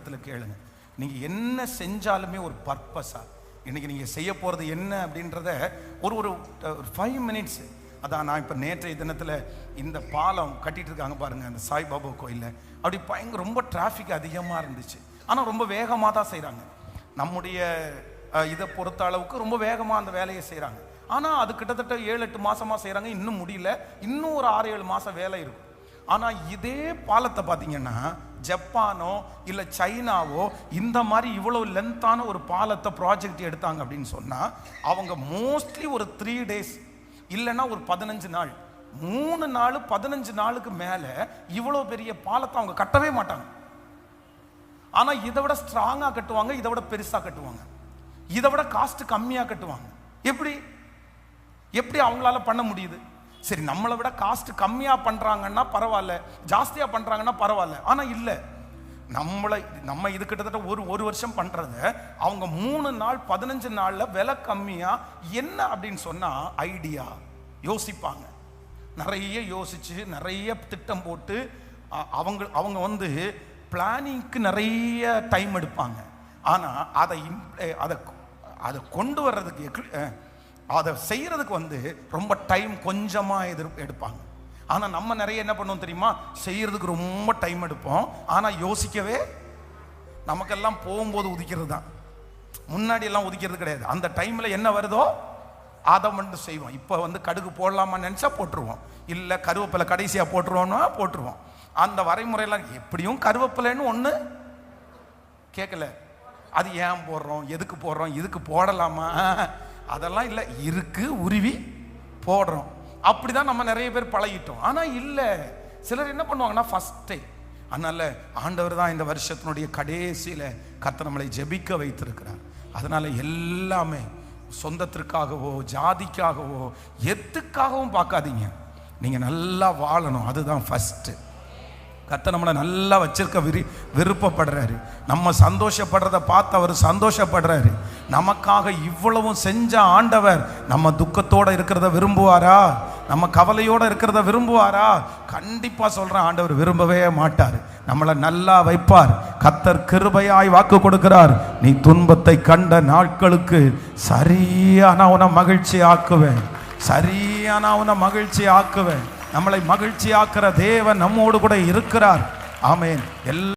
ஆண்டவரிடத்துல கேளுங்க. நீங்க என்ன செஞ்சாலுமே ஒரு பர்பஸா, இன்னைக்கு நீங்க செய்ய போறது என்ன அப்படின்றத ஒரு ஒரு 5 மினிட்ஸ். அதான் நான் இப்போ நேற்றைய தினத்தில் இந்த பாலம் கட்டிட்டு இருக்காங்க பாருங்க, அந்த சாய்பாபா கோயிலில். அப்படி பயங்கர ரொம்ப டிராஃபிக் அதிகமாக இருந்துச்சு. ஆனால் ரொம்ப வேகமாக தான் செய்கிறாங்க. நம்முடைய இதை பொறுத்த அளவுக்கு ரொம்ப வேகமாக அந்த வேலையை செய்கிறாங்க. ஆனால் அது கிட்டத்தட்ட 7-8 மாதமாக செய்கிறாங்க, இன்னும் முடியல. இன்னும் ஒரு 6-7 மாதம் வேலை இருக்கும். ஆனால் இதே பாலத்தை பார்த்தீங்கன்னா ஜப்பானோ இல்லை சைனாவோ இந்த மாதிரி இவ்வளோ லென்த்தான ஒரு பாலத்தை ப்ராஜெக்ட் எடுத்தாங்க அப்படின்னு சொன்னால் அவங்க மோஸ்ட்லி ஒரு 3 days இல்லைன்னா ஒரு 15 நாள், 3 நாள் 15 நாளுக்கு மேலே இவ்வளோ பெரிய பாலத்தை அவங்க கட்டவே மாட்டாங்க. ஆனால் இதை விட ஸ்ட்ராங்காக கட்டுவாங்க, இதை விட பெருசாக கட்டுவாங்க, இதை விட காஸ்ட் கம்மியாக கட்டுவாங்க. எப்படி அவங்களால பண்ண முடியுது? சரி, நம்மளை விட காஸ்ட் கம்மியாக பண்ணுறாங்கன்னா பரவாயில்ல, ஜாஸ்தியாக பண்ணுறாங்கன்னா பரவாயில்ல. ஆனால் இல்லை, நம்ம இது கிட்டத்தட்ட ஒரு வருஷம் பண்ணுறத அவங்க 3 நாள் 15 நாளில் விலை கம்மியாக என்ன அப்படின்னு சொன்னால் ஐடியா யோசிப்பாங்க. நிறைய யோசித்து நிறைய திட்டம் போட்டு அவங்க வந்து பிளானிங்க்கு நிறைய டைம் எடுப்பாங்க. ஆனால் அதை கொண்டு வர்றதுக்கு அதை செய்கிறதுக்கு வந்து ரொம்ப டைம் கொஞ்சமாக எடுப்பாங்க. ஆனால் நம்ம நிறைய என்ன பண்ணுவோம் தெரியுமா? செய்கிறதுக்கு ரொம்ப டைம் எடுப்போம், ஆனால் யோசிக்கவே நமக்கெல்லாம் போகும்போது உதிக்கிறது தான். முன்னாடி எல்லாம் உதிக்கிறது கிடையாது. அந்த டைமில் என்ன வருதோ அதை மட்டும் செய்வோம். இப்போ வந்து கடுகு போடலாமான்னு நினச்சா போட்டுருவோம், இல்லை கருவேப்பிலை கடைசியாக போட்டுருவோம்னா போட்டுருவோம். அந்த வரைமுறையெல்லாம் எப்படியும் கருவேப்பிலைன்னு ஒன்று கேட்கல, அது ஏன் போடுறோம், எதுக்கு போடுறோம், இதுக்கு போடலாமா, அதெல்லாம் இல்லை, இருக்கு உருவி போடுறோம். அப்படிதான் நம்ம நிறைய பேர் பழகிட்டோம். ஆனால் இல்லை, சிலர் என்ன பண்ணுவாங்கன்னா ஃபர்ஸ்டே. அதனால ஆண்டவர் தான் இந்த வருஷத்தினுடைய கடைசியில் கர்த்தர் நம்மளை ஜெபிக்க வைத்திருக்கிறார். அதனால எல்லாமே சொந்தத்திற்காகவோ ஜாதிக்காகவோ எதுக்காகவும் பார்க்காதீங்க. நீங்கள் நல்லா வாழணும், அதுதான் ஃபர்ஸ்ட். கர்த்தர் நம்மளை நல்லா வச்சிருக்க விருப்பப்படுறாரு. நம்ம சந்தோஷப்படுறத பார்த்து அவர் சந்தோஷப்படுறாரு. நமக்காக இவ்வளவும் செஞ்ச ஆண்டவர் நம்ம துக்கத்தோடு இருக்கிறத விரும்புவாரா? நம்ம கவலையோடு இருக்கிறத விரும்புவாரா? கண்டிப்பாக சொல்கிறேன், ஆண்டவர் விரும்பவே மாட்டார். நம்மளை நல்லா வைப்பார். கர்த்தர் கிருபையாய் வாக்கு கொடுக்கிறார், நீ துன்பத்தை கண்ட நாட்களுக்கு சரியான உன மகிழ்ச்சி ஆக்குவேன், சரியான உன மகிழ்ச்சி ஆக்குவேன். நம்மளை மகிழ்ச்சியாக்குற தேவன் நம்மோடு கூட இருக்கிறார். ஆமென்.